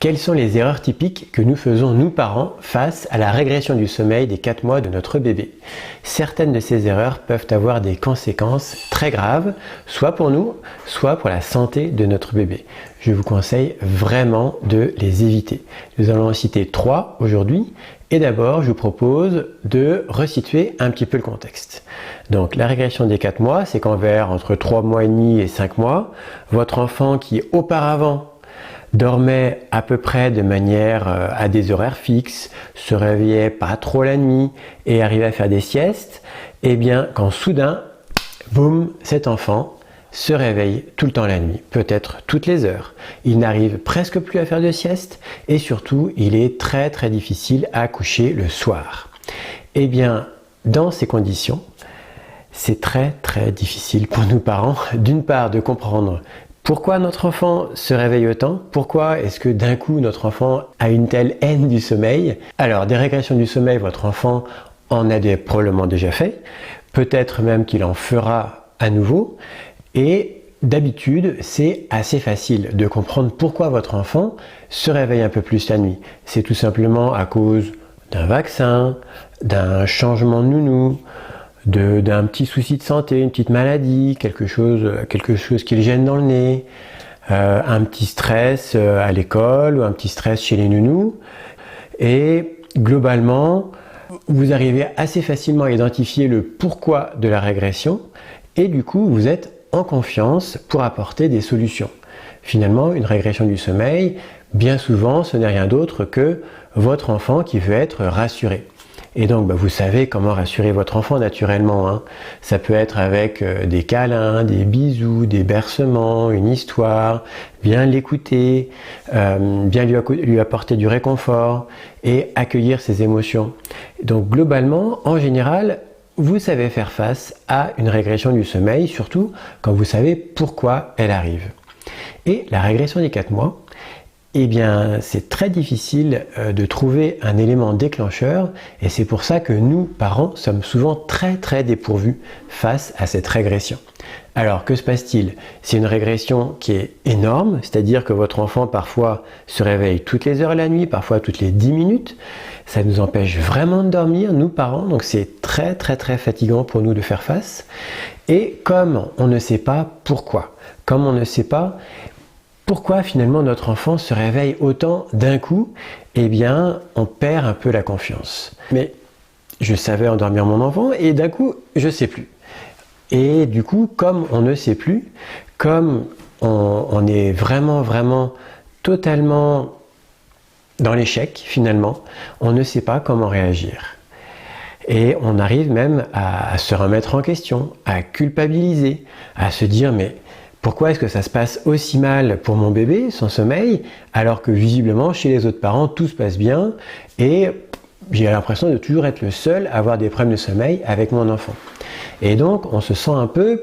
Quelles sont les erreurs typiques que nous faisons, nous parents, face à la régression du sommeil des 4 mois de notre bébé? Certaines de ces erreurs peuvent avoir des conséquences très graves, soit pour nous, soit pour la santé de notre bébé. Je vous conseille vraiment de les éviter. Nous allons en citer 3 aujourd'hui. Et d'abord, je vous propose de resituer un petit peu le contexte. Donc, la régression des 4 mois, c'est quand vers entre 3 mois et demi et 5 mois, votre enfant qui auparavant dormait à peu près de manière à des horaires fixes, se réveillait pas trop la nuit et arrivait à faire des siestes, et bien quand soudain, boum, cet enfant se réveille tout le temps la nuit, peut-être toutes les heures. Il n'arrive presque plus à faire de sieste et surtout, il est très très difficile à coucher le soir. Et bien, dans ces conditions, c'est très très difficile pour nous parents, d'une part de comprendre pourquoi notre enfant se réveille autant? Pourquoi est-ce que d'un coup notre enfant a une telle haine du sommeil? Alors, des régressions du sommeil, votre enfant en a probablement déjà fait. Peut-être même qu'il en fera à nouveau. Et d'habitude, c'est assez facile de comprendre pourquoi votre enfant se réveille un peu plus la nuit. C'est tout simplement à cause d'un vaccin, d'un changement de nounou, d'un petit souci de santé, une petite maladie, quelque chose qui le gêne dans le nez, un petit stress à l'école ou un petit stress chez les nounous. Et globalement, vous arrivez assez facilement à identifier le pourquoi de la régression et du coup, vous êtes en confiance pour apporter des solutions. Finalement, une régression du sommeil, bien souvent, ce n'est rien d'autre que votre enfant qui veut être rassuré. Et donc, vous savez comment rassurer votre enfant naturellement, hein. Ça peut être avec des câlins, des bisous, des bercements, une histoire, bien l'écouter, bien lui apporter du réconfort et accueillir ses émotions. Donc, globalement, en général, vous savez faire face à une régression du sommeil, surtout quand vous savez pourquoi elle arrive. Et la régression des 4 mois, eh bien, c'est très difficile de trouver un élément déclencheur et c'est pour ça que nous, parents, sommes souvent très très dépourvus face à cette régression. Alors, que se passe-t-il? C'est une régression qui est énorme, c'est-à-dire que votre enfant parfois se réveille toutes les heures la nuit, parfois toutes les 10 minutes. Ça nous empêche vraiment de dormir, nous parents, donc c'est très très très fatigant pour nous de faire face. Et comme on ne sait pas pourquoi, comme on ne sait pas pourquoi finalement notre enfant se réveille autant d'un coup, eh bien on perd un peu la confiance. Mais je savais endormir mon enfant et d'un coup je ne sais plus. Et du coup, comme on ne sait plus, comme on est vraiment totalement dans l'échec finalement, on ne sait pas comment réagir. Et on arrive même à se remettre en question, à culpabiliser, à se dire mais pourquoi est-ce que ça se passe aussi mal pour mon bébé, son sommeil, alors que visiblement chez les autres parents tout se passe bien et j'ai l'impression de toujours être le seul à avoir des problèmes de sommeil avec mon enfant. Et donc on se sent un peu,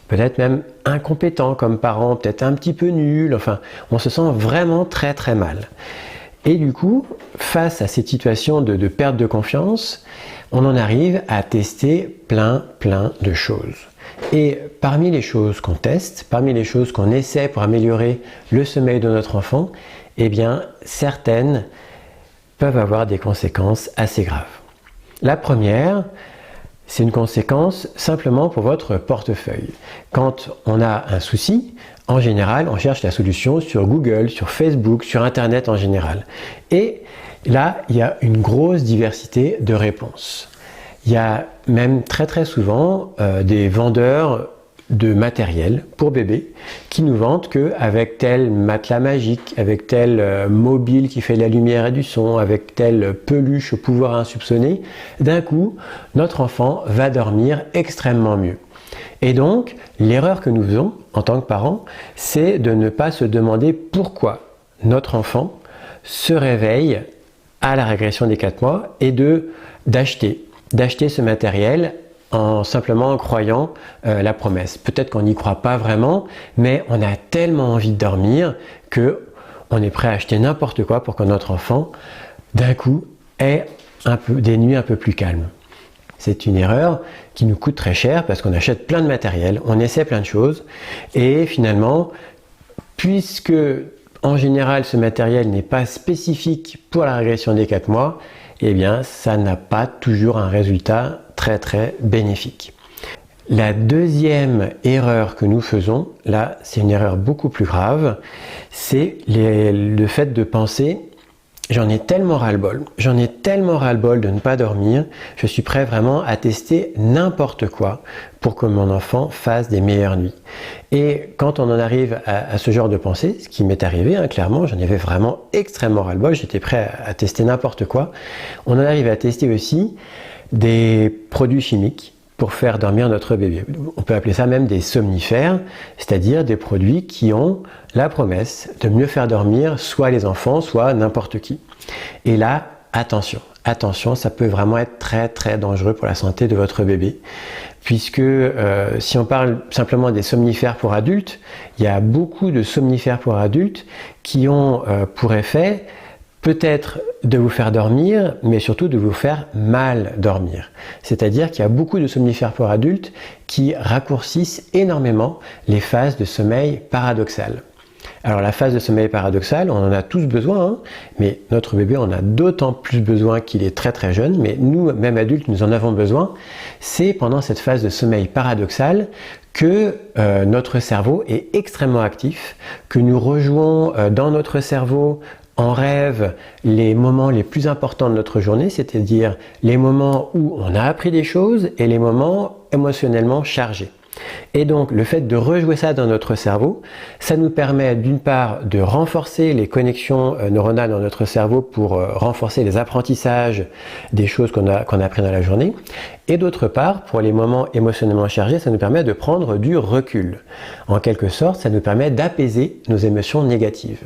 peut-être même incompétent comme parent, peut-être un petit peu nul, enfin on se sent vraiment très très mal. Et du coup, face à cette situation de perte de confiance, on en arrive à tester plein de choses. Et parmi les choses qu'on teste, parmi les choses qu'on essaie pour améliorer le sommeil de notre enfant, eh bien, certaines peuvent avoir des conséquences assez graves. La première, c'est une conséquence simplement pour votre portefeuille. Quand on a un souci, en général, on cherche la solution sur Google, sur Facebook, sur Internet en général. Et là, il y a une grosse diversité de réponses. Il y a même très souvent des vendeurs de matériel pour bébé qui nous vantent qu'avec tel matelas magique, avec tel mobile qui fait de la lumière et du son, avec telle peluche au pouvoir insoupçonné, d'un coup, notre enfant va dormir extrêmement mieux. Et donc, l'erreur que nous faisons en tant que parents, c'est de ne pas se demander pourquoi notre enfant se réveille à la régression des 4 mois et d'acheter ce matériel simplement en croyant la promesse. Peut-être qu'on n'y croit pas vraiment, mais on a tellement envie de dormir qu'on est prêt à acheter n'importe quoi pour que notre enfant, d'un coup, ait des nuits un peu plus calmes. C'est une erreur qui nous coûte très cher parce qu'on achète plein de matériel, on essaie plein de choses et finalement, puisque en général ce matériel n'est pas spécifique pour la régression des 4 mois, eh bien ça n'a pas toujours un résultat très bénéfique. La deuxième erreur que nous faisons, là c'est une erreur beaucoup plus grave, c'est le fait de penser j'en ai tellement ras-le-bol de ne pas dormir, je suis prêt vraiment à tester n'importe quoi pour que mon enfant fasse des meilleures nuits. Et quand on en arrive à ce genre de pensée, ce qui m'est arrivé, clairement, j'en avais vraiment extrêmement ras-le-bol, j'étais prêt à tester n'importe quoi, on en arrive à tester aussi des produits chimiques pour faire dormir notre bébé. On peut appeler ça même des somnifères, c'est-à-dire des produits qui ont la promesse de mieux faire dormir soit les enfants, soit n'importe qui. Et là, attention, ça peut vraiment être très dangereux pour la santé de votre bébé, puisque si on parle simplement des somnifères pour adultes, il y a beaucoup de somnifères pour adultes qui ont pour effet peut-être de vous faire dormir, mais surtout de vous faire mal dormir. C'est-à-dire qu'il y a beaucoup de somnifères pour adultes qui raccourcissent énormément les phases de sommeil paradoxal. Alors la phase de sommeil paradoxal, on en a tous besoin, mais notre bébé en a d'autant plus besoin qu'il est très jeune, mais nous, même adultes, nous en avons besoin. C'est pendant cette phase de sommeil paradoxal que notre cerveau est extrêmement actif, que nous rejouons dans notre cerveau en rêve les moments les plus importants de notre journée, c'est-à-dire les moments où on a appris des choses et les moments émotionnellement chargés. Et donc le fait de rejouer ça dans notre cerveau, ça nous permet d'une part de renforcer les connexions neuronales dans notre cerveau pour renforcer les apprentissages des choses qu'on a appris dans la journée, et d'autre part, pour les moments émotionnellement chargés, ça nous permet de prendre du recul. En quelque sorte, ça nous permet d'apaiser nos émotions négatives.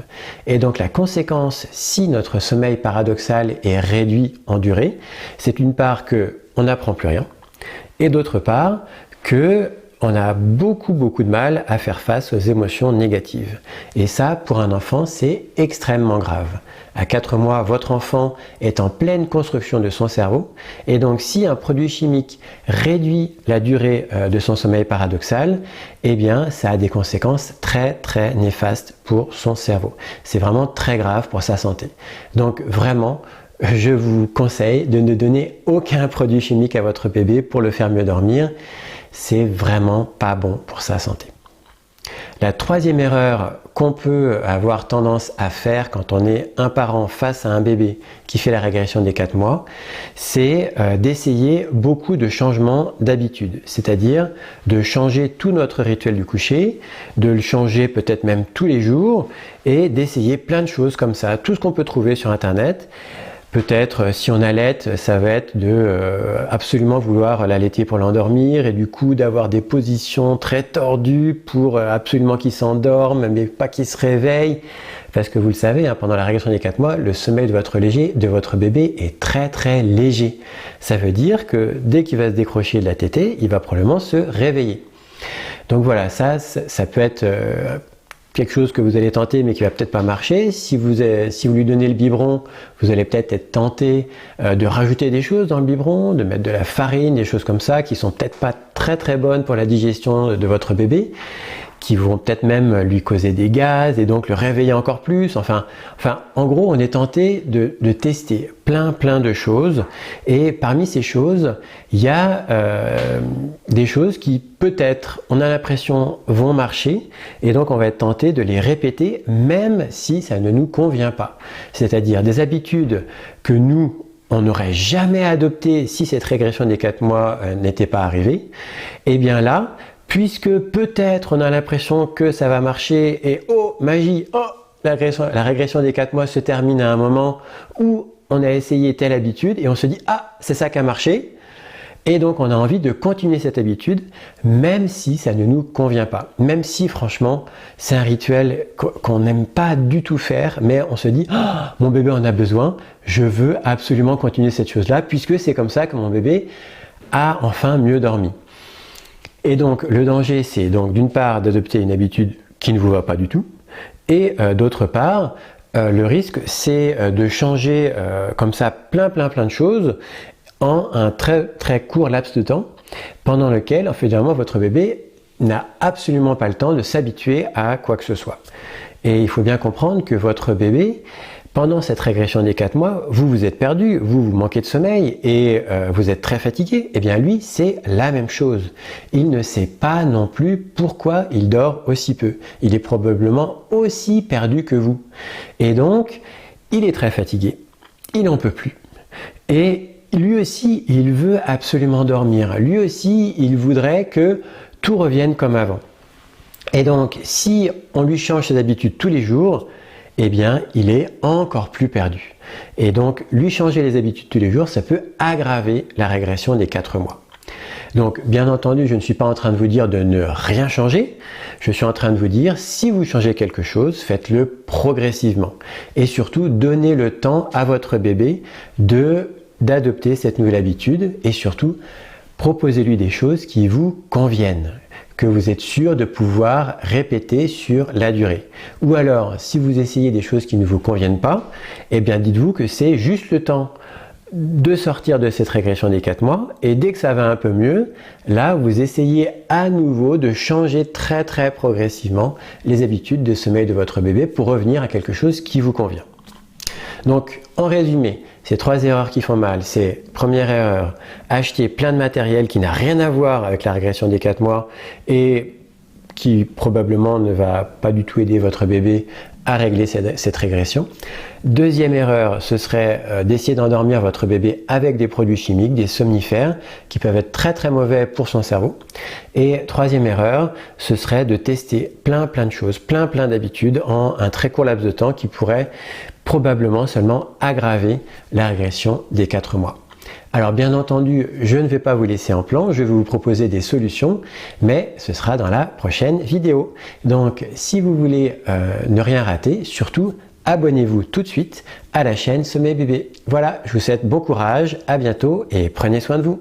Et donc la conséquence, si notre sommeil paradoxal est réduit en durée, c'est d'une part qu'on n'apprend plus rien, et d'autre part que on a beaucoup de mal à faire face aux émotions négatives. Et ça, pour un enfant, c'est extrêmement grave. À 4 mois, votre enfant est en pleine construction de son cerveau. Et donc, si un produit chimique réduit la durée de son sommeil paradoxal, eh bien, ça a des conséquences très néfastes pour son cerveau. C'est vraiment très grave pour sa santé. Donc, vraiment, je vous conseille de ne donner aucun produit chimique à votre bébé pour le faire mieux dormir. C'est vraiment pas bon pour sa santé. La troisième erreur qu'on peut avoir tendance à faire quand on est un parent face à un bébé qui fait la régression des 4 mois, c'est d'essayer beaucoup de changements d'habitude, c'est-à-dire de changer tout notre rituel du coucher, de le changer peut-être même tous les jours et d'essayer plein de choses comme ça, tout ce qu'on peut trouver sur internet. Peut-être si on allaite, ça va être de absolument vouloir l'allaiter pour l'endormir et du coup d'avoir des positions très tordues pour absolument qu'il s'endorme mais pas qu'il se réveille. Parce que vous le savez, pendant la régression des 4 mois, le sommeil de votre bébé est très léger. Ça veut dire que dès qu'il va se décrocher de la tétée, il va probablement se réveiller. Donc voilà, ça peut être quelque chose que vous allez tenter mais qui va peut-être pas marcher. Si vous lui donnez le biberon, vous allez peut-être être tenté de rajouter des choses dans le biberon, de mettre de la farine, des choses comme ça qui sont peut-être pas très bonnes pour la digestion de votre bébé, qui vont peut-être même lui causer des gaz et donc le réveiller encore plus. Enfin, en gros, on est tenté de tester plein de choses et parmi ces choses, il y a des choses qui peut-être, on a l'impression, vont marcher et donc on va être tenté de les répéter même si ça ne nous convient pas. C'est-à-dire des habitudes que nous, on n'aurait jamais adoptées si cette régression des 4 mois n'était pas arrivée. Et bien là, puisque peut-être on a l'impression que ça va marcher et oh magie, la régression des 4 mois se termine à un moment où on a essayé telle habitude et on se dit c'est ça qui a marché et donc on a envie de continuer cette habitude même si ça ne nous convient pas, même si franchement c'est un rituel qu'on n'aime pas du tout faire mais on se dit mon bébé en a besoin, je veux absolument continuer cette chose là puisque c'est comme ça que mon bébé a enfin mieux dormi. Et donc le danger c'est donc d'une part d'adopter une habitude qui ne vous va pas du tout et d'autre part le risque c'est de changer comme ça plein de choses en un très court laps de temps pendant lequel finalement votre bébé n'a absolument pas le temps de s'habituer à quoi que ce soit. Et il faut bien comprendre que votre bébé, pendant cette régression des 4 mois, vous êtes perdu, vous manquez de sommeil et vous êtes très fatigué. Eh bien lui, c'est la même chose. Il ne sait pas non plus pourquoi il dort aussi peu. Il est probablement aussi perdu que vous. Et donc, il est très fatigué. Il n'en peut plus. Et lui aussi, il veut absolument dormir. Lui aussi, il voudrait que tout revienne comme avant. Et donc, si on lui change ses habitudes tous les jours, eh bien, il est encore plus perdu. Et donc, lui changer les habitudes tous les jours, ça peut aggraver la régression des 4 mois. Donc, bien entendu, je ne suis pas en train de vous dire de ne rien changer. Je suis en train de vous dire, si vous changez quelque chose, faites-le progressivement. Et surtout, donnez le temps à votre bébé d'adopter cette nouvelle habitude et surtout, proposez-lui des choses qui vous conviennent, que vous êtes sûr de pouvoir répéter sur la durée. Ou alors, si vous essayez des choses qui ne vous conviennent pas, eh bien dites-vous que c'est juste le temps de sortir de cette régression des 4 mois et dès que ça va un peu mieux, là vous essayez à nouveau de changer très progressivement les habitudes de sommeil de votre bébé pour revenir à quelque chose qui vous convient. Donc en résumé, ces 3 erreurs qui font mal, c'est première erreur, acheter plein de matériel qui n'a rien à voir avec la régression des 4 mois et qui probablement ne va pas du tout aider votre bébé à régler cette régression. Deuxième erreur, ce serait d'essayer d'endormir votre bébé avec des produits chimiques, des somnifères, qui peuvent être très mauvais pour son cerveau. Et troisième erreur, ce serait de tester plein de choses, plein d'habitudes en un très court laps de temps qui pourrait probablement seulement aggraver la régression des 4 mois. Alors bien entendu, je ne vais pas vous laisser en plan, je vais vous proposer des solutions, mais ce sera dans la prochaine vidéo. Donc si vous voulez ne rien rater, surtout abonnez-vous tout de suite à la chaîne Sommeil Bébé. Voilà, je vous souhaite bon courage, à bientôt et prenez soin de vous.